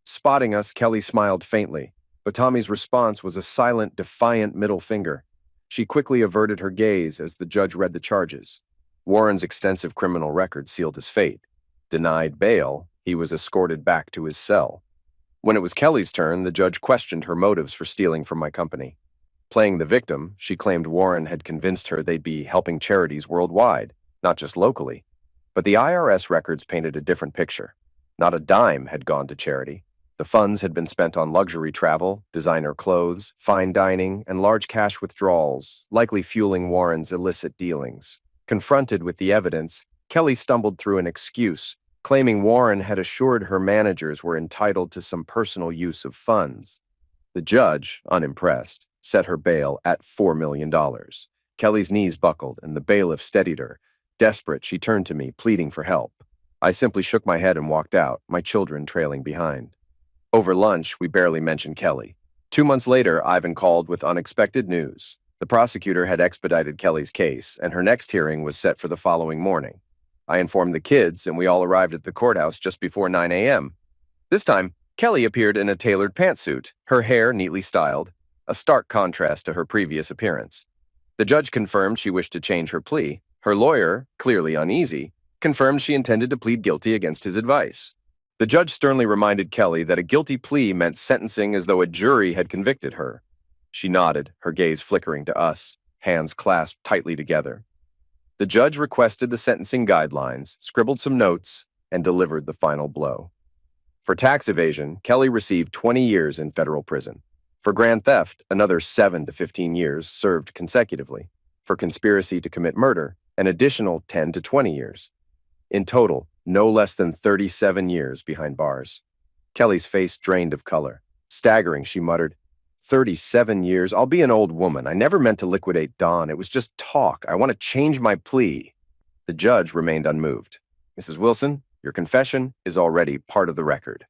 Spotting us, Kelly smiled faintly, but Tommy's response was a silent, defiant middle finger. She quickly averted her gaze as the judge read the charges. Warren's extensive criminal record sealed his fate. denied bail, he was escorted back to his cell. When it was Kelly's turn, the judge questioned her motives for stealing from my company. Playing the victim, she claimed Warren had convinced her they'd be helping charities worldwide, not just locally. But the IRS records painted a different picture. Not a dime had gone to charity. The funds had been spent on luxury travel, designer clothes, fine dining, and large cash withdrawals, likely fueling Warren's illicit dealings. Confronted with the evidence, Kelly stumbled through an excuse, claiming Warren had assured her managers were entitled to some personal use of funds. The judge, unimpressed, set her bail at $4 million. Kelly's knees buckled, and the bailiff steadied her. Desperate, she turned to me, pleading for help. I simply shook my head and walked out, my children trailing behind. Over lunch, we barely mentioned Kelly. 2 months later, Ivan called with unexpected news. The prosecutor had expedited Kelly's case, and her next hearing was set for the following morning. I informed the kids, and we all arrived at the courthouse just before 9 a.m. This time, Kelly appeared in a tailored pantsuit, her hair neatly styled, a stark contrast to her previous appearance. The judge confirmed she wished to change her plea. Her lawyer, clearly uneasy, confirmed she intended to plead guilty against his advice. The judge sternly reminded Kelly that a guilty plea meant sentencing as though a jury had convicted her. She nodded, her gaze flickering to us, hands clasped tightly together. The judge requested the sentencing guidelines, scribbled some notes, and delivered the final blow. For tax evasion, Kelly received 20 years in federal prison. For grand theft, another 7 to 15 years served consecutively. For conspiracy to commit murder, an additional 10 to 20 years. In total, no less than 37 years behind bars. Kelly's face drained of color. Staggering, she muttered, 37 years? I'll be an old woman. I never meant to liquidate Don. It was just talk. I want to change my plea. The judge remained unmoved. Mrs. Wilson, your confession is already part of the record.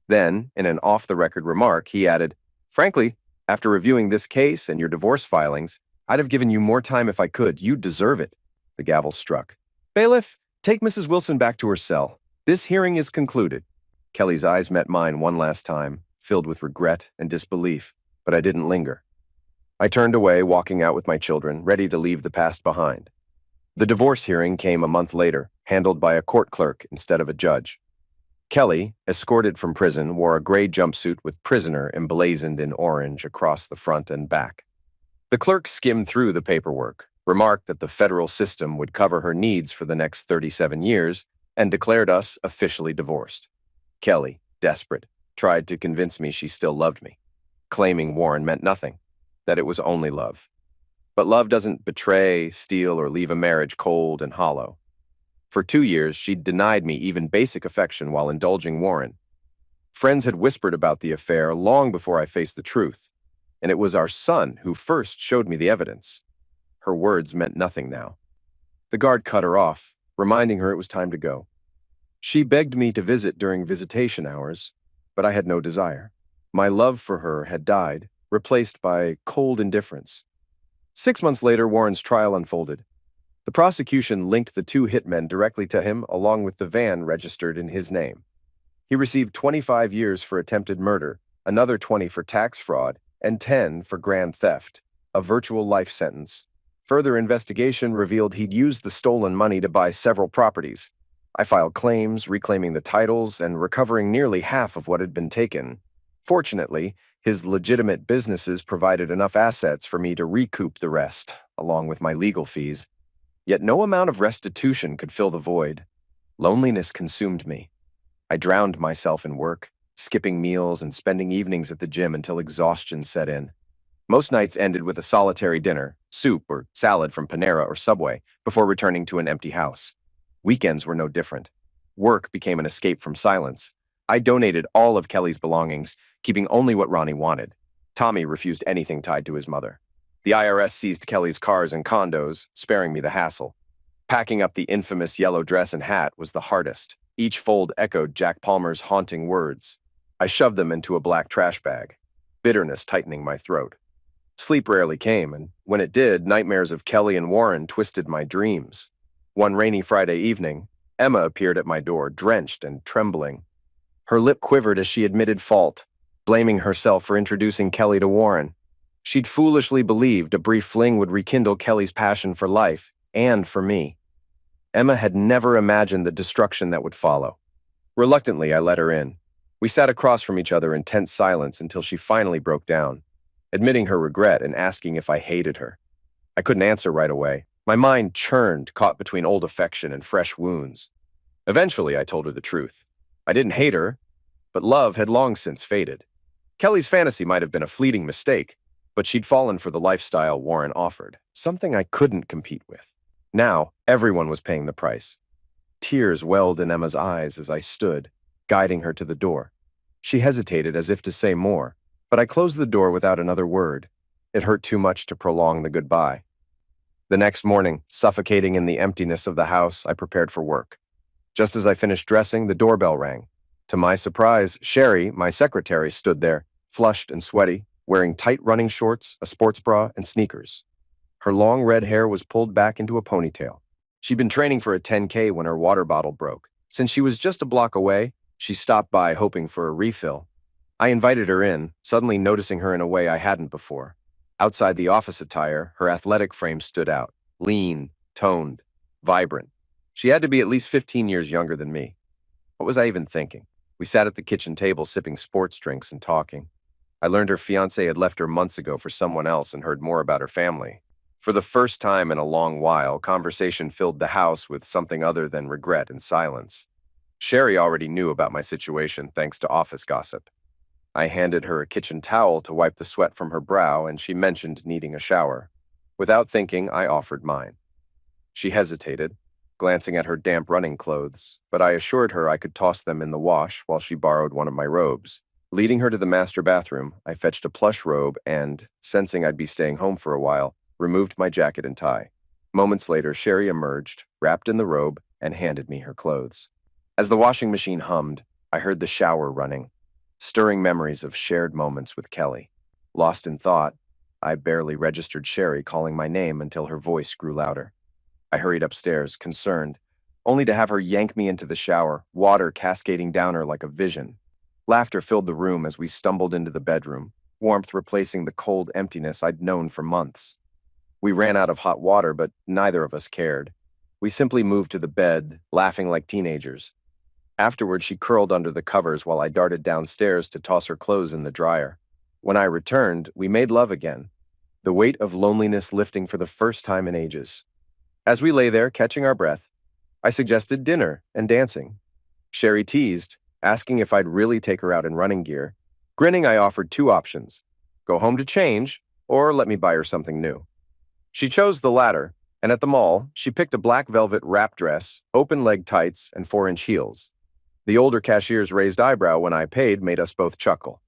Then, in an off-the-record remark, he added, frankly, after reviewing this case and your divorce filings, I'd have given you more time if I could. You deserve it. The gavel struck. Bailiff, take Mrs. Wilson back to her cell. This hearing is concluded. Kelly's eyes met mine one last time, filled with regret and disbelief, but I didn't linger. I turned away, walking out with my children, ready to leave the past behind. The divorce hearing came a month later, handled by a court clerk instead of a judge. Kelly, escorted from prison, wore a gray jumpsuit with prisoner emblazoned in orange across the front and back. The clerk skimmed through the paperwork, remarked that the federal system would cover her needs for the next 37 years, and declared us officially divorced. Kelly, desperate, tried to convince me she still loved me, claiming Warren meant nothing, that it was only love. But love doesn't betray, steal, or leave a marriage cold and hollow. For 2 years, she'd denied me even basic affection while indulging Warren. Friends had whispered about the affair long before I faced the truth, and it was our son who first showed me the evidence. Her words meant nothing now. The guard cut her off, reminding her it was time to go. She begged me to visit during visitation hours, but I had no desire. My love for her had died, replaced by cold indifference. 6 months later, Warren's trial unfolded. The prosecution linked the 2 hitmen directly to him, along with the van registered in his name. He received 25 years for attempted murder, another 20 for tax fraud, and 10 for grand theft, a virtual life sentence. Further investigation revealed he'd used the stolen money to buy several properties. I filed claims, reclaiming the titles, and recovering nearly half of what had been taken. Fortunately, his legitimate businesses provided enough assets for me to recoup the rest, along with my legal fees. Yet no amount of restitution could fill the void. Loneliness consumed me. I drowned myself in work, skipping meals and spending evenings at the gym until exhaustion set in. Most nights ended with a solitary dinner, soup or salad from Panera or Subway, before returning to an empty house. Weekends were no different. Work became an escape from silence. I donated all of Kelly's belongings, keeping only what Ronnie wanted. Tommy refused anything tied to his mother. The IRS seized Kelly's cars and condos, sparing me the hassle. Packing up the infamous yellow dress and hat was the hardest. Each fold echoed Jack Palmer's haunting words. I shoved them into a black trash bag, bitterness tightening my throat. Sleep rarely came, and when it did, nightmares of Kelly and Warren twisted my dreams. One rainy Friday evening, Emma appeared at my door, drenched and trembling. Her lip quivered as she admitted fault, blaming herself for introducing Kelly to Warren. She'd foolishly believed a brief fling would rekindle Kelly's passion for life, and for me. Emma had never imagined the destruction that would follow. Reluctantly, I let her in. We sat across from each other in tense silence until she finally broke down, admitting her regret and asking if I hated her. I couldn't answer right away. My mind churned, caught between old affection and fresh wounds. Eventually, I told her the truth. I didn't hate her, but love had long since faded. Kelly's fantasy might have been a fleeting mistake, but she'd fallen for the lifestyle Warren offered, something I couldn't compete with. Now, everyone was paying the price. Tears welled in Emma's eyes as I stood, guiding her to the door. She hesitated as if to say more, but I closed the door without another word. It hurt too much to prolong the goodbye. The next morning, suffocating in the emptiness of the house, I prepared for work. Just as I finished dressing, the doorbell rang. To my surprise, Sherry, my secretary, stood there, flushed and sweaty, wearing tight running shorts, a sports bra, and sneakers. Her long red hair was pulled back into a ponytail. She'd been training for a 10K when her water bottle broke. Since she was just a block away, she stopped by hoping for a refill. I invited her in, suddenly noticing her in a way I hadn't before. Outside the office attire, her athletic frame stood out, lean, toned, vibrant. She had to be at least 15 years younger than me. What was I even thinking? We sat at the kitchen table sipping sports drinks and talking. I learned her fiancé had left her months ago for someone else and heard more about her family. For the first time in a long while, conversation filled the house with something other than regret and silence. Sherry already knew about my situation thanks to office gossip. I handed her a kitchen towel to wipe the sweat from her brow, and she mentioned needing a shower. Without thinking, I offered mine. She hesitated, glancing at her damp running clothes, but I assured her I could toss them in the wash while she borrowed one of my robes. Leading her to the master bathroom, I fetched a plush robe and, sensing I'd be staying home for a while, removed my jacket and tie. Moments later, Sherry emerged, wrapped in the robe, and handed me her clothes. As the washing machine hummed, I heard the shower running, stirring memories of shared moments with Kelly. Lost in thought, I barely registered Sherry calling my name until her voice grew louder. I hurried upstairs, concerned, only to have her yank me into the shower, water cascading down her like a vision. Laughter filled the room as we stumbled into the bedroom, warmth replacing the cold emptiness I'd known for months. We ran out of hot water, but neither of us cared. We simply moved to the bed, laughing like teenagers. Afterward, she curled under the covers while I darted downstairs to toss her clothes in the dryer. When I returned, we made love again, the weight of loneliness lifting for the first time in ages. As we lay there, catching our breath, I suggested dinner and dancing. Sherry teased, asking if I'd really take her out in running gear. Grinning, I offered two options: go home to change, or let me buy her something new. She chose the latter, and at the mall, she picked a black velvet wrap dress, open-leg tights, and 4-inch heels. The older cashier's raised eyebrow when I paid made us both chuckle.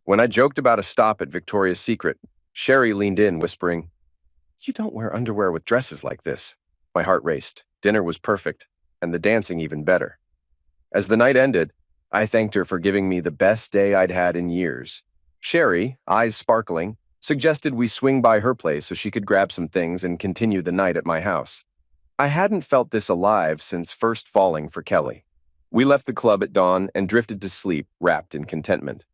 When I joked about a stop at Victoria's Secret, Sherry leaned in, whispering, "You don't wear underwear with dresses like this." My heart raced. Dinner was perfect, and the dancing even better. As the night ended, I thanked her for giving me the best day I'd had in years. Sherry, eyes sparkling, suggested we swing by her place so she could grab some things and continue the night at my house. I hadn't felt this alive since first falling for Kelly. We left the club at dawn and drifted to sleep, wrapped in contentment.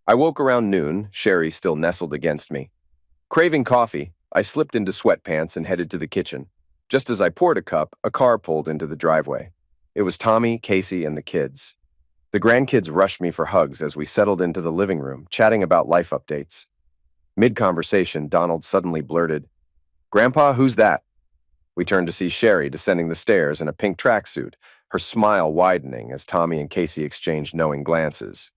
I woke around noon, Sherry still nestled against me. Craving coffee, I slipped into sweatpants and headed to the kitchen. Just as I poured a cup, a car pulled into the driveway. It was Tommy, Casey, and the kids. The grandkids rushed me for hugs as we settled into the living room, chatting about life updates. Mid-conversation, Donald suddenly blurted, "Grandpa, who's that?" We turned to see Sherry descending the stairs in a pink tracksuit, her smile widening as Tommy and Casey exchanged knowing glances.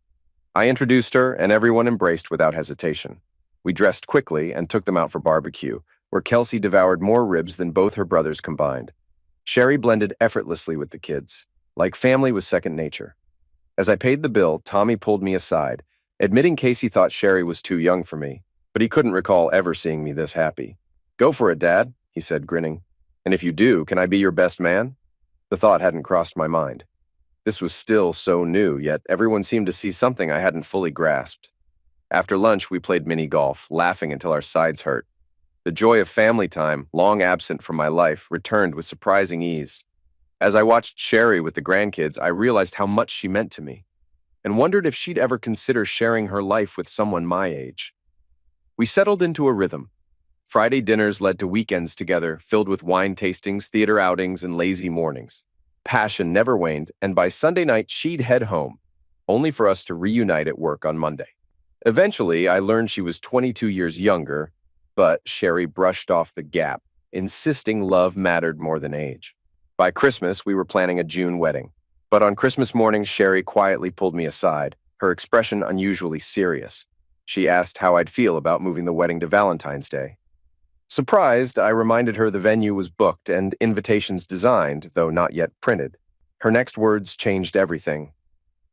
I introduced her, and everyone embraced without hesitation. We dressed quickly and took them out for barbecue, where Kelsey devoured more ribs than both her brothers combined. Sherry blended effortlessly with the kids, like family was second nature. As I paid the bill, Tommy pulled me aside, admitting Casey thought Sherry was too young for me, but he couldn't recall ever seeing me this happy. "Go for it, Dad," he said, grinning. "And if you do, can I be your best man?" The thought hadn't crossed my mind. This was still so new, yet everyone seemed to see something I hadn't fully grasped. After lunch, we played mini golf, laughing until our sides hurt. The joy of family time, long absent from my life, returned with surprising ease. As I watched Sherry with the grandkids, I realized how much she meant to me, and wondered if she'd ever consider sharing her life with someone my age. We settled into a rhythm. Friday dinners led to weekends together, filled with wine tastings, theater outings, and lazy mornings. Passion never waned, and by Sunday night, she'd head home, only for us to reunite at work on Monday. Eventually, I learned she was 22 years younger, but Sherry brushed off the gap, insisting love mattered more than age. By Christmas, we were planning a June wedding. But on Christmas morning, Sherry quietly pulled me aside, her expression unusually serious. She asked how I'd feel about moving the wedding to Valentine's Day. Surprised, I reminded her the venue was booked and invitations designed, though not yet printed. Her next words changed everything.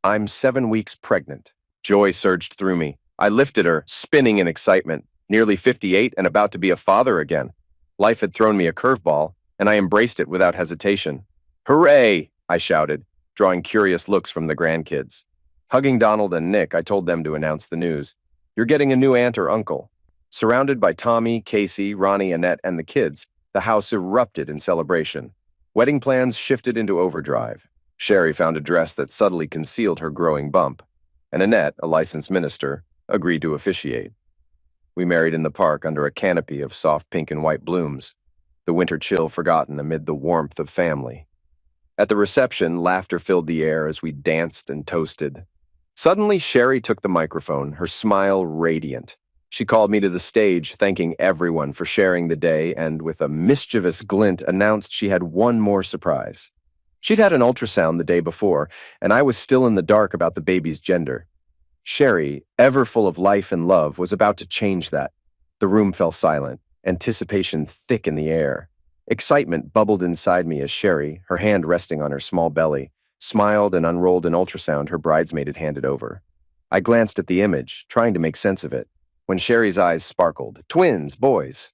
"I'm 7 weeks pregnant." Joy surged through me. I lifted her, spinning in excitement, nearly 58 and about to be a father again. Life had thrown me a curveball, and I embraced it without hesitation. "Hooray!" I shouted, drawing curious looks from the grandkids. Hugging Donald and Nick, I told them to announce the news. "You're getting a new aunt or uncle." Surrounded by Tommy, Casey, Ronnie, Annette, and the kids, the house erupted in celebration. Wedding plans shifted into overdrive. Sherry found a dress that subtly concealed her growing bump, and Annette, a licensed minister, agreed to officiate. We married in the park under a canopy of soft pink and white blooms, the winter chill forgotten amid the warmth of family. At the reception, laughter filled the air as we danced and toasted. Suddenly, Sherry took the microphone, her smile radiant. She called me to the stage, thanking everyone for sharing the day, and with a mischievous glint announced she had one more surprise. She'd had an ultrasound the day before, and I was still in the dark about the baby's gender. Sherry, ever full of life and love, was about to change that. The room fell silent, anticipation thick in the air. Excitement bubbled inside me as Sherry, her hand resting on her small belly, smiled and unrolled an ultrasound her bridesmaid had handed over. I glanced at the image, trying to make sense of it, when Sherry's eyes sparkled. Twins, boys.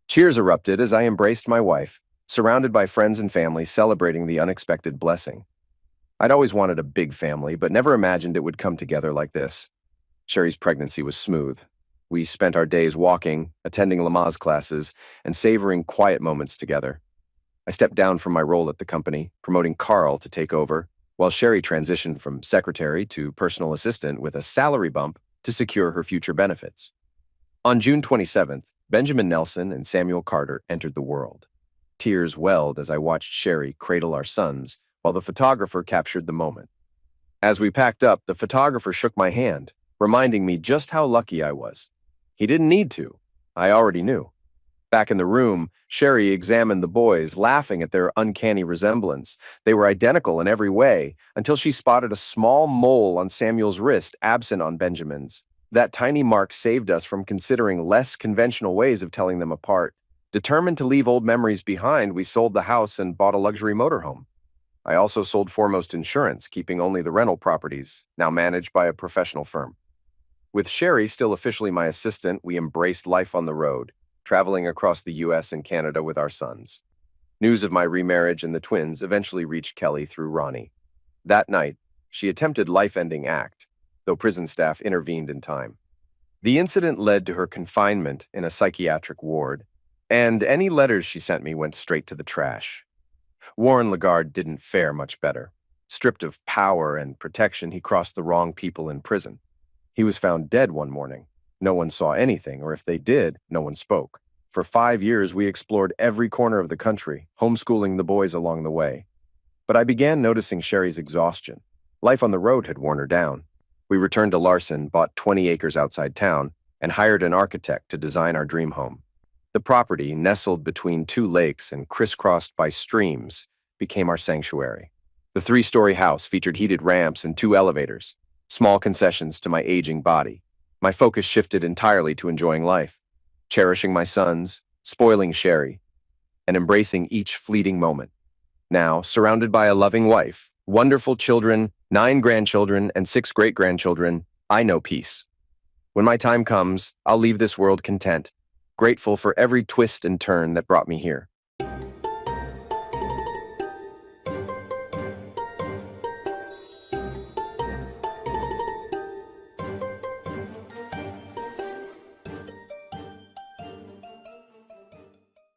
Cheers erupted as I embraced my wife, surrounded by friends and family celebrating the unexpected blessing. I'd always wanted a big family, but never imagined it would come together like this. Sherry's pregnancy was smooth. We spent our days walking, attending Lamaze classes, and savoring quiet moments together. I stepped down from my role at the company, promoting Carl to take over, while Sherry transitioned from secretary to personal assistant with a salary bump to secure her future benefits. On June 27th, Benjamin Nelson and Samuel Carter entered the world. Tears welled as I watched Sherry cradle our sons, while the photographer captured the moment. As we packed up, the photographer shook my hand, reminding me just how lucky I was. He didn't need to. I already knew. Back in the room, Sherry examined the boys, laughing at their uncanny resemblance. They were identical in every way, until she spotted a small mole on Samuel's wrist, absent on Benjamin's. That tiny mark saved us from considering less conventional ways of telling them apart. Determined to leave old memories behind, we sold the house and bought a luxury motorhome. I also sold Foremost Insurance, keeping only the rental properties, now managed by a professional firm. With Sherry still officially my assistant, we embraced life on the road, traveling across the U.S. and Canada with our sons. News of my remarriage and the twins eventually reached Kelly through Ronnie. That night, she attempted life-ending act, though prison staff intervened in time. The incident led to her confinement in a psychiatric ward, and any letters she sent me went straight to the trash. Warren Lagarde didn't fare much better. Stripped of power and protection, he crossed the wrong people in prison. He was found dead one morning. No one saw anything, or if they did, no one spoke. For 5 years, we explored every corner of the country, homeschooling the boys along the way. But I began noticing Sherry's exhaustion. Life on the road had worn her down. We returned to Larson, bought 20 acres outside town, and hired an architect to design our dream home. The property, nestled between 2 lakes and crisscrossed by streams, became our sanctuary. The 3-story house featured heated ramps and 2 elevators, small concessions to my aging body. My focus shifted entirely to enjoying life, cherishing my sons, spoiling Sherry, and embracing each fleeting moment. Now, surrounded by a loving wife, wonderful children, 9 grandchildren, and 6 great-grandchildren, I know peace. When my time comes, I'll leave this world content, grateful for every twist and turn that brought me here.